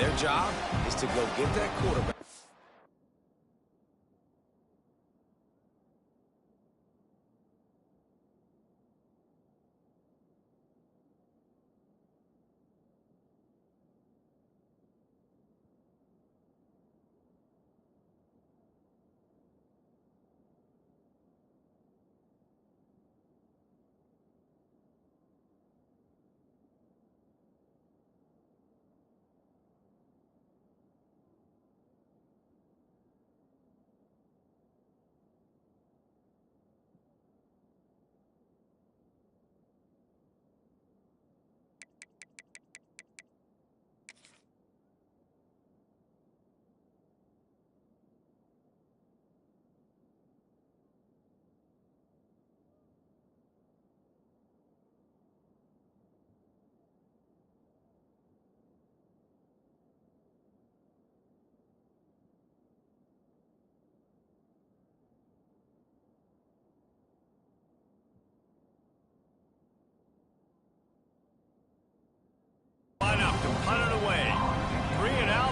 And their job is to go get that quarterback.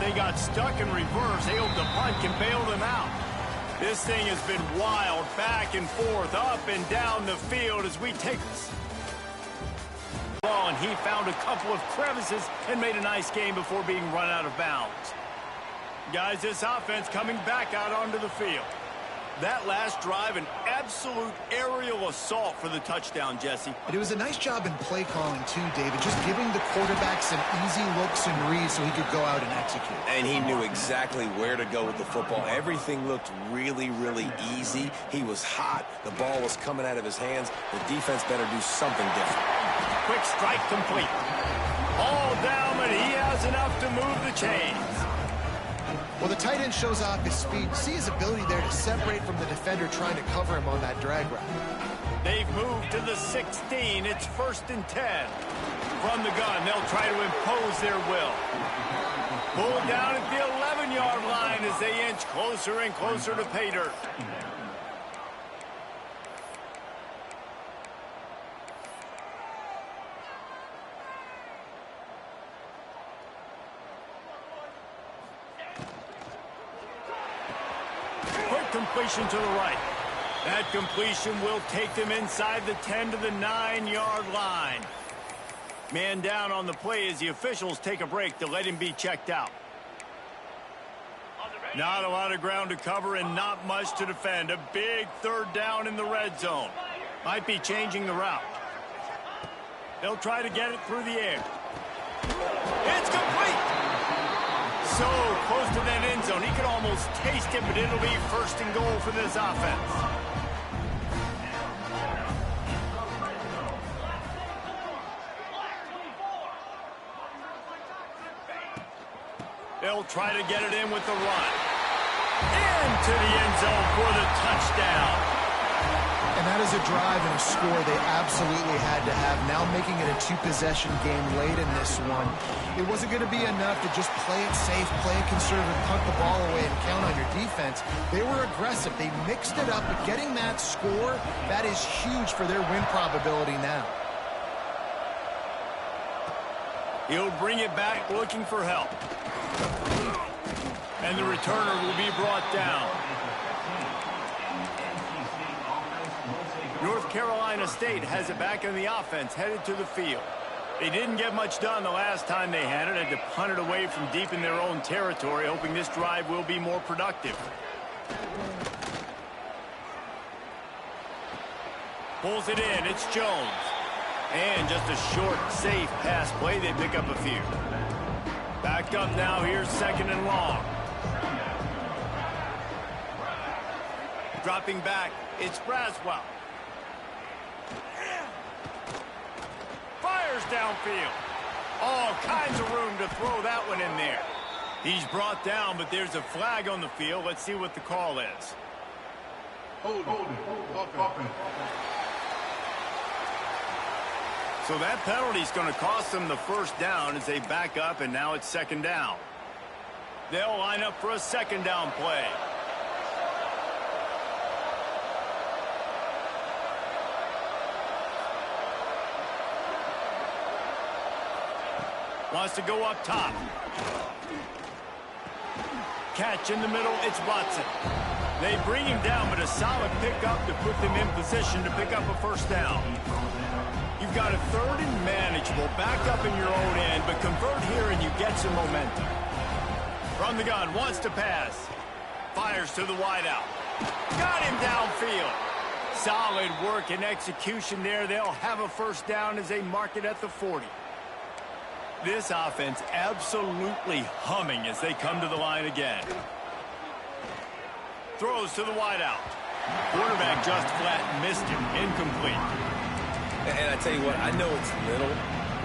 They got stuck in reverse. They hoped the punt can bail them out. This thing has been wild, back and forth, up and down the field as we take this ball, and he found a couple of crevices and made a nice game before being run out of bounds. Guys, this offense coming back out onto the field. That last drive, an absolute aerial assault for the touchdown, Jesse. It was a nice job in play calling, too, David. Just giving the quarterback some easy looks and reads so he could go out and execute. And he knew exactly where to go with the football. Everything looked really, really easy. He was hot. The ball was coming out of his hands. The defense better do something different. Quick strike complete. All down, but he has enough to move the chains. Well, the tight end shows off his speed. See his ability there to separate from the defender trying to cover him on that drag route. They've moved to the 16. It's 1st and 10. From the gun, they'll try to impose their will. Pulled down at the 11-yard line as they inch closer and closer to pay dirt. Completion to the right. That completion will take them inside the 10 to the 9-yard line. Man down on the play as the officials take a break to let him be checked out. Not a lot of ground to cover and not much to defend. A big 3rd down in the red zone. Might be changing the route. They'll try to get it through the air. It's complete! So close to that end zone. He could almost taste it, but it'll be 1st and goal for this offense. They'll try to get it in with the run. Into the end zone for the touchdown. And that is a drive and a score they absolutely had to have. Now making it a 2-possession game late in this one. It wasn't going to be enough to just play it safe, play it conservative, punt the ball away, and count on your defense. They were aggressive. They mixed it up, but getting that score, that is huge for their win probability now. He'll bring it back looking for help. And the returner will be brought down. North Carolina State has it back in the offense, headed to the field. They didn't get much done the last time they had it. Had to punt it away from deep in their own territory, hoping this drive will be more productive. Pulls it in. It's Jones. And just a short, safe pass play. They pick up a few. Back up now. Here's 2nd and long. Dropping back. It's Braswell. Fires downfield. All kinds of room to throw that one in there. He's brought down, but there's a flag on the field. Let's see what the call is. Hold. So that penalty's going to cost them the 1st down as they back up, and now it's 2nd down. They'll line up for a 2nd down play. Wants to go up top. catch in the middle. It's Watson. They bring him down, but a solid pickup to put them in position to pick up a first down. You've got a third and manageable, back up in your own end, but convert here and you get some momentum. From the gun, wants to pass. Fires to the wideout. Got him downfield. Solid work and execution there. They'll have a first down as they mark it at the 40. This offense absolutely humming as they come to the line again. Throws to the wideout. Quarterback just flat missed him. Incomplete. And I tell you what, I know it's little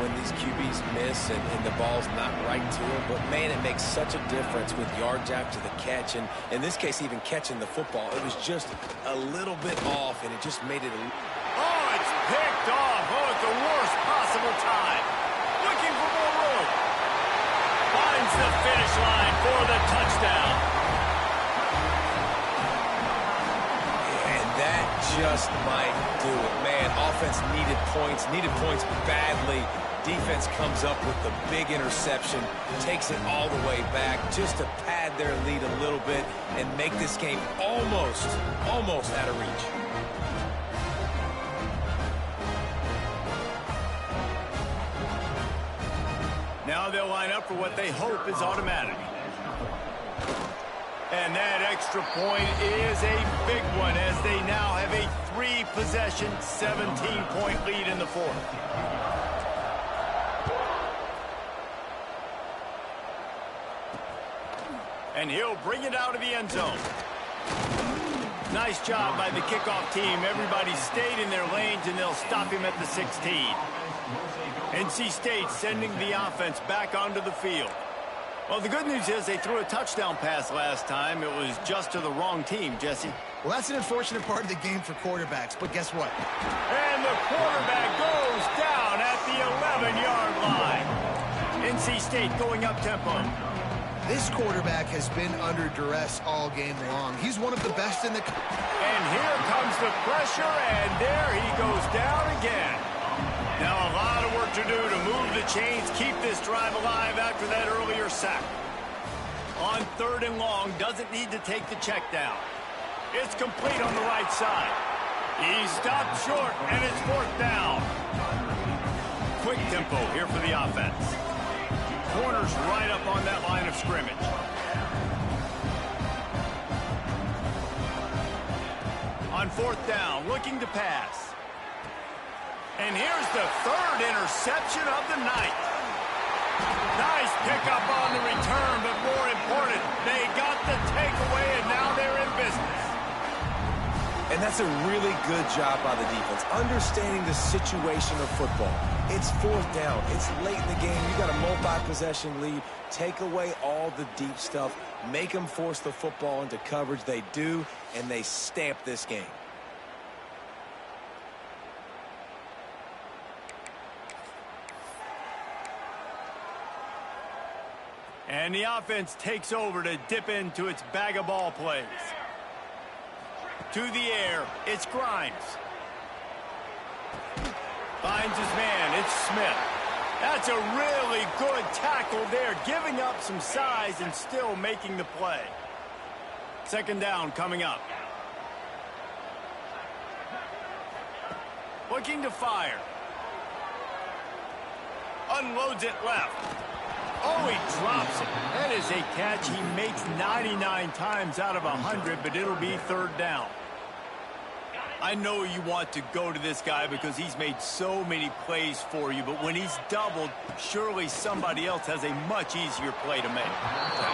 when these QBs miss and the ball's not right to them, but man, it makes such a difference with yards after the catch, and in this case, even catching the football. It was just a little bit off, and it just made it Oh, it's picked off. Oh, at the worst possible time. Looking for more room. Finds the finish line for the touchdown. And that just might do it. Man, offense needed points badly. Defense comes up with the big interception, takes it all the way back just to pad their lead a little bit and make this game almost out of reach. Now they'll line up for what they hope is automatic. And that extra point is a big one as they now have a 3-possession, 17-point lead in the fourth. And he'll bring it out of the end zone. Nice job by the kickoff team. Everybody stayed in their lanes, and they'll stop him at the 16. NC State sending the offense back onto the field. Well, the good news is they threw a touchdown pass last time. It was just to the wrong team, Jesse. Well, that's an unfortunate part of the game for quarterbacks, but guess what? And the quarterback goes down at the 11-yard line. NC State going up tempo. This quarterback has been under duress all game long. He's one of the best in the... And here comes the pressure, and there he goes down again. Now a lot of work to do to move the chains, keep this drive alive after that earlier sack. On 3rd and long, doesn't need to take the check down. It's complete on the right side. He stopped short, and it's 4th down. Quick tempo here for the offense. Corners right up on that line of scrimmage. On 4th down, looking to pass. And here's the 3rd interception of the night. Nice pickup on the return, but more important, they got the takeaway, and now they're in business. And that's a really good job by the defense, understanding the situation of football. It's 4th down. It's late in the game. You got a multi-possession lead. Take away all the deep stuff. Make them force the football into coverage. They do, and they stamp this game. And the offense takes over to dip into its bag of ball plays. To the air, it's Grimes. Finds his man, it's Smith. That's a really good tackle there, giving up some size and still making the play. 2nd down coming up. Looking to fire. Unloads it left. Oh, he drops it. That is a catch he makes 99 times out of 100, but it'll be 3rd down. I know you want to go to this guy because he's made so many plays for you, but when he's doubled, surely somebody else has a much easier play to make.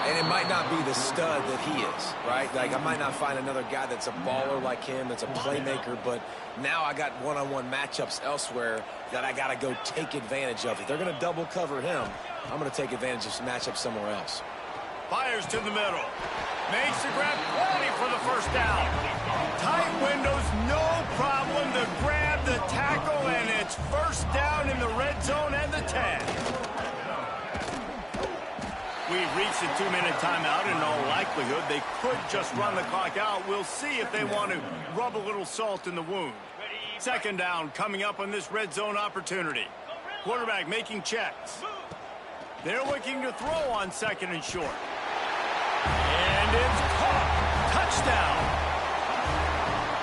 And it might not be the stud that he is, right? Like, I might not find another guy that's a baller like him, that's a playmaker, but now I got one-on-one matchups elsewhere that I got to go take advantage of. If they're going to double cover him, I'm going to take advantage of some matchups somewhere else. Fires to the middle. Makes the grab, plenty for the first down. Tight windows, no problem to grab the tackle, and it's 1st down in the red zone and the 10. We've reached a 2-minute timeout. In all likelihood, they could just run the clock out. We'll see if they want to rub a little salt in the wound. 2nd down coming up on this red zone opportunity. Quarterback making checks. They're looking to throw on 2nd and short. And it's caught. Touchdown.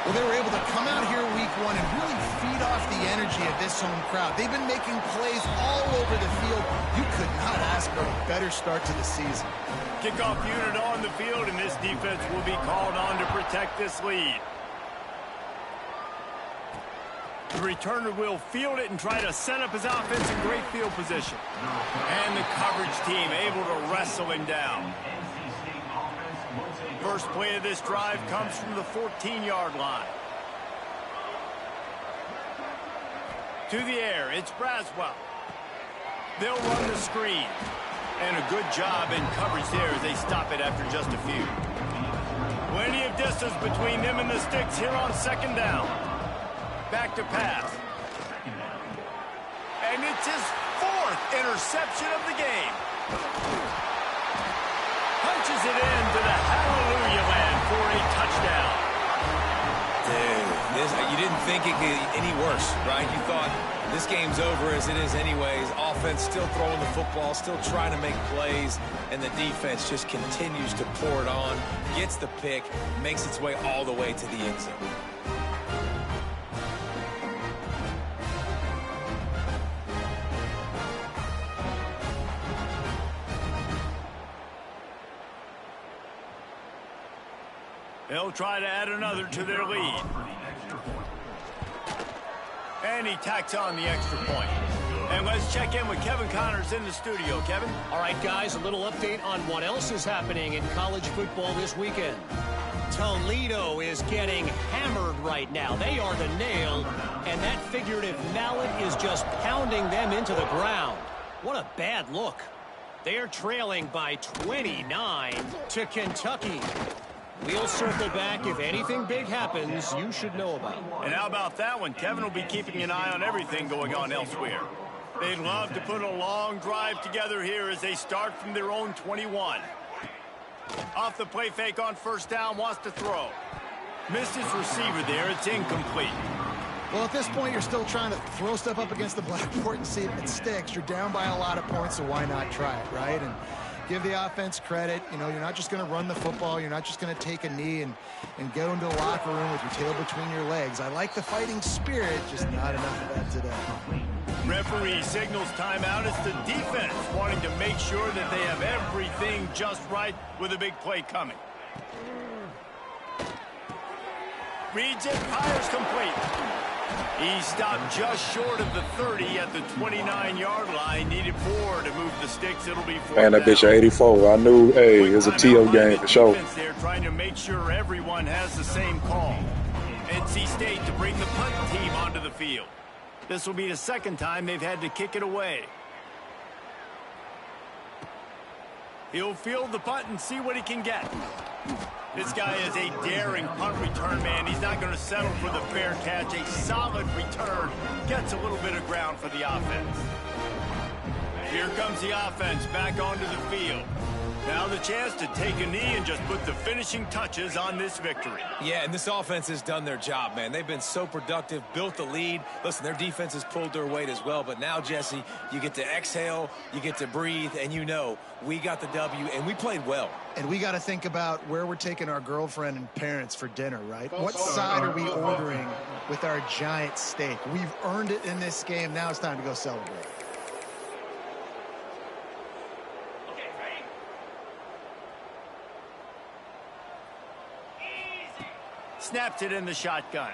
Well, they were able to come out here week one and really feed off the energy of this home crowd. They've been making plays all over the field. You could not ask for a better start to the season. Kickoff unit on the field, and this defense will be called on to protect this lead. The returner will field it and try to set up his offense in great field position. And the coverage team able to wrestle him down. First play of this drive comes from the 14-yard line. To the air, it's Braswell. They'll run the screen. And a good job in coverage there as they stop it after just a few. Plenty of distance between them and the sticks here on second down. Back to pass. And it's his 4th interception of the game. Punches it into the hallelujah land for a touchdown. Dude, you didn't think it could get any worse, right? You thought this game's over as it is anyways. Offense still throwing the football, still trying to make plays, and the defense just continues to pour it on, gets the pick, makes its way all the way to the end zone. They'll try to add another to their lead. And he tacks on the extra point. And let's check in with Kevin Connors in the studio. Kevin? All right, guys, a little update on what else is happening in college football this weekend. Toledo is getting hammered right now. They are the nail, and that figurative mallet is just pounding them into the ground. What a bad look. They are trailing by 29 to Kentucky. We'll circle back. If anything big happens, you should know about it. And how about that one? Kevin will be keeping an eye on everything going on elsewhere. They'd love to put a long drive together here as they start from their own 21. Off the play fake on first down, wants to throw. Missed his receiver there. It's incomplete. Well, at this point, you're still trying to throw stuff up against the blackboard and see if it sticks. You're down by a lot of points, so why not try it, right? And give the offense credit. You know, you're not just going to run the football. You're not just going to take a knee and go into the locker room with your tail between your legs. I like the fighting spirit, just not enough of that today. Referee signals timeout. It's the defense wanting to make sure that they have everything just right with a big play coming. Reads it, fires complete. He stopped just short of the 30 at the 29-yard line. Needed 4 to move the sticks. It'll be 4 Man, that bitch 84. I knew, hey, it was a TO game for sure. They're trying to make sure everyone has the same call. NC State to bring the punt team onto the field. This will be the second time they've had to kick it away. He'll field the punt and see what he can get. This guy is a daring punt return man. He's not going to settle for the fair catch. A solid return. Gets a little bit of ground for the offense. Here comes the offense back onto the field. Now the chance to take a knee and just put the finishing touches on this victory. Yeah, and this offense has done their job, man. They've been so productive, built the lead. Listen, their defense has pulled their weight as well. But now, Jesse, you get to exhale, you get to breathe, and you know we got the W, and we played well. And we got to think about where we're taking our girlfriend and parents for dinner, right? What side are we ordering with our giant steak? We've earned it in this game. Now it's time to go celebrate. Snaps it in the shotgun.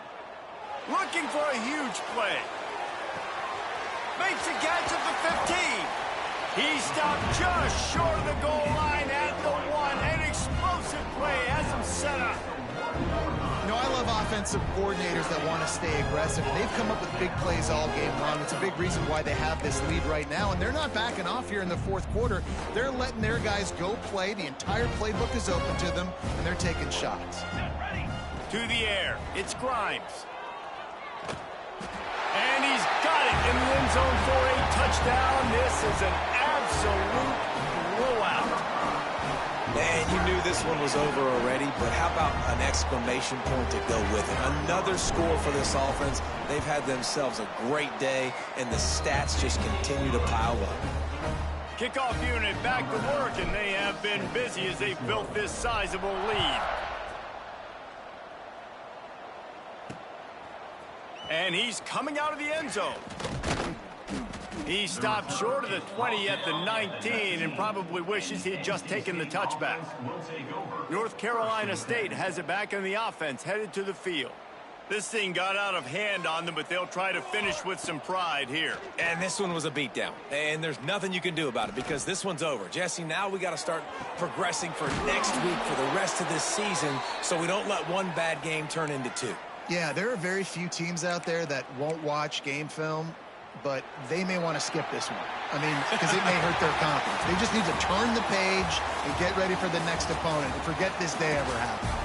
Looking for a huge play. Makes a catch at the 15. He stopped just short of the goal line at the 1. An explosive play has him set up. You know, I love offensive coordinators that want to stay aggressive, and they've come up with big plays all game long. It's a big reason why they have this lead right now, and they're not backing off here in the fourth quarter. They're letting their guys go play. The entire playbook is open to them, and they're taking shots. To the air, it's Grimes. And he's got it in the end zone for a touchdown. This is an absolute blowout. Man, you knew this one was over already, but how about an exclamation point to go with it? Another score for this offense. They've had themselves a great day, and the stats just continue to pile up. Kickoff unit back to work, and they have been busy as they built this sizable lead. And he's coming out of the end zone. He stopped short of the 20 at the 19 and probably wishes he had just taken the touchback. North Carolina State has it back in the offense, headed to the field. This thing got out of hand on them, but they'll try to finish with some pride here. And this one was a beatdown. And there's nothing you can do about it because this one's over. Jesse, now we got to start progressing for next week for the rest of this season so we don't let one bad game turn into two. Yeah, there are very few teams out there that won't watch game film, but they may want to skip this one. I mean, because it may hurt their confidence. They just need to turn the page and get ready for the next opponent and forget this day ever happened.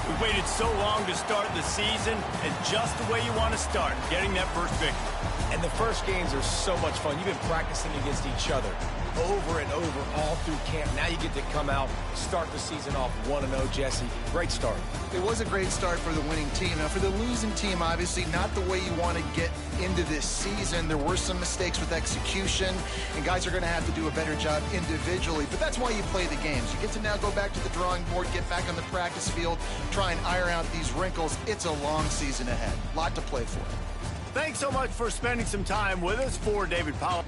We waited so long to start the season, and just the way you want to start, getting that first victory. And the first games are so much fun. You've been practicing against each other over and over all through camp. Now you get to come out, start the season off 1-0, Jesse. Great start. It was a great start for the winning team. Now, for the losing team, obviously not the way you want to get into this season. There were some mistakes with execution, and guys are going to have to do a better job individually. But that's why you play the games. You get to now go back to the drawing board, get back on the practice field, try and iron out these wrinkles. It's a long season ahead. A lot to play for. Thanks so much for spending some time with us. For David Powell.